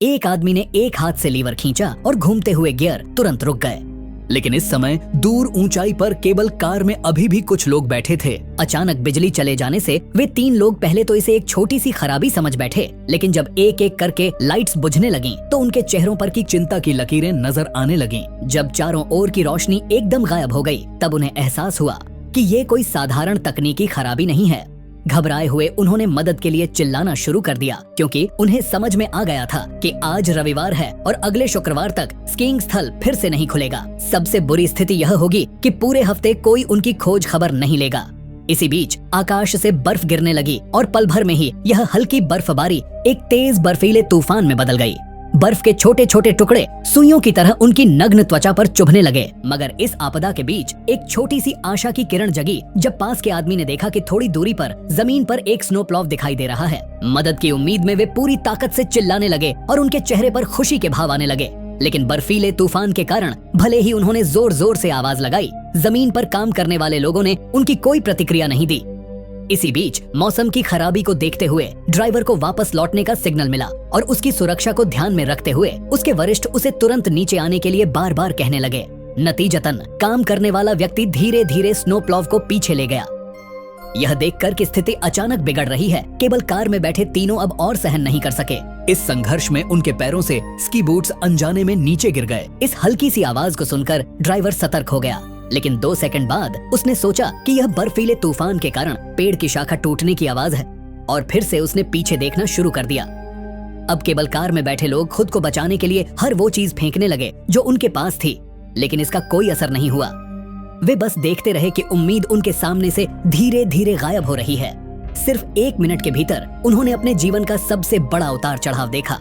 एक आदमी ने एक हाथ से लीवर खींचा और घूमते हुए गियर तुरंत रुक गए। लेकिन इस समय दूर ऊंचाई पर केबल कार में अभी भी कुछ लोग बैठे थे। अचानक बिजली चले जाने से वे 3 लोग पहले तो इसे एक छोटी सी खराबी समझ बैठे, लेकिन जब एक एक करके लाइट्स बुझने लगीं, तो उनके चेहरों पर की चिंता की लकीरें नजर आने लगीं। जब चारों ओर की रोशनी एकदम गायब हो गई, तब उन्हें एहसास हुआ कि ये कोई साधारण तकनीकी खराबी नहीं है। घबराए हुए उन्होंने मदद के लिए चिल्लाना शुरू कर दिया, क्योंकि उन्हें समझ में आ गया था कि आज रविवार है और अगले शुक्रवार तक स्कीइंग स्थल फिर से नहीं खुलेगा। सबसे बुरी स्थिति यह होगी कि पूरे हफ्ते कोई उनकी खोज खबर नहीं लेगा। इसी बीच आकाश से बर्फ गिरने लगी और पल भर में ही यह हल्की बर्फबारी एक तेज बर्फीले तूफान में बदल गई। बर्फ के छोटे छोटे टुकड़े सुइयों की तरह उनकी नग्न त्वचा पर चुभने लगे। मगर इस आपदा के बीच एक छोटी सी आशा की किरण जगी, जब पास के आदमी ने देखा कि थोड़ी दूरी पर जमीन पर एक स्नो प्लॉव दिखाई दे रहा है। मदद की उम्मीद में वे पूरी ताकत से चिल्लाने लगे और उनके चेहरे पर खुशी के भाव आने लगे। लेकिन बर्फीले तूफान के कारण भले ही उन्होंने जोर जोर से आवाज लगाई, जमीन पर काम करने वाले लोगों ने उनकी कोई प्रतिक्रिया नहीं दी। इसी बीच मौसम की खराबी को देखते हुए ड्राइवर को वापस लौटने का सिग्नल मिला और उसकी सुरक्षा को ध्यान में रखते हुए उसके वरिष्ठ उसे तुरंत नीचे आने के लिए बार बार कहने लगे। नतीजतन काम करने वाला व्यक्ति धीरे धीरे स्नो प्लॉव को पीछे ले गया। यह देखकर कि स्थिति अचानक बिगड़ रही है, केवल कार में बैठे तीनों अब और सहन नहीं कर सके। इस संघर्ष में उनके पैरों से स्की बूट्स अनजाने में नीचे गिर गए। इस हल्की सी आवाज को सुनकर ड्राइवर सतर्क हो गया, लेकिन 2 सेकंड बाद उसने सोचा कि यह बर्फीले तूफान के कारण पेड़ की शाखा टूटने की आवाज है, और फिर से उसने पीछे देखना शुरू कर दिया। अब केवल कार में बैठे लोग खुद को बचाने के लिए हर वो चीज फेंकने लगे जो उनके पास थी, लेकिन इसका कोई असर नहीं हुआ। वे बस देखते रहे कि उम्मीद उनके सामने से धीरे धीरे गायब हो रही है। सिर्फ 1 मिनट के भीतर उन्होंने अपने जीवन का सबसे बड़ा उतार चढ़ाव देखा।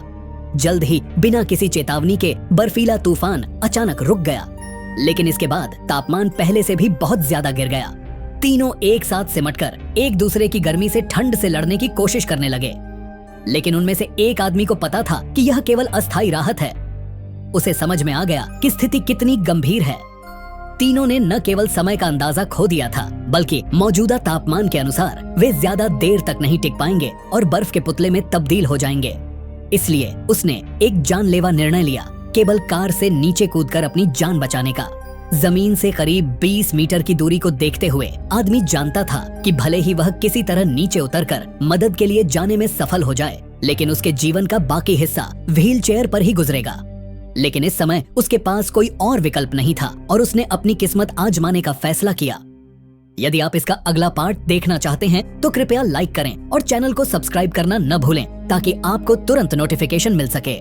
जल्द ही बिना किसी चेतावनी के बर्फीला तूफान अचानक रुक गया, लेकिन इसके बाद तापमान पहले से भी बहुत ज्यादा गिर गया। तीनों एक साथ सिमटकर एक दूसरे की गर्मी से ठंड से लड़ने की कोशिश करने लगे, लेकिन उनमें से एक आदमी को पता था कि यह केवल अस्थायी राहत है। उसे समझ में आ गया कि स्थिति कितनी गंभीर है। तीनों ने न केवल समय का अंदाजा खो दिया था, बल्कि मौजूदा तापमान के अनुसार वे ज्यादा देर तक नहीं टिक पाएंगे और बर्फ के पुतले में तब्दील हो जाएंगे। इसलिए उसने एक जानलेवा निर्णय लिया, केबल कार से नीचे कूदकर अपनी जान बचाने का। जमीन से करीब 20 मीटर की दूरी को देखते हुए आदमी जानता था कि भले ही वह किसी तरह नीचे उतरकर मदद के लिए जाने में सफल हो जाए, लेकिन उसके जीवन का बाकी हिस्सा व्हील चेयर पर ही गुजरेगा। लेकिन इस समय उसके पास कोई और विकल्प नहीं था और उसने अपनी किस्मत आजमाने का फैसला किया। यदि आप इसका अगला पार्ट देखना चाहते हैं तो कृपया लाइक करें और चैनल को सब्सक्राइब करना न भूलें, ताकि आपको तुरंत नोटिफिकेशन मिल सके।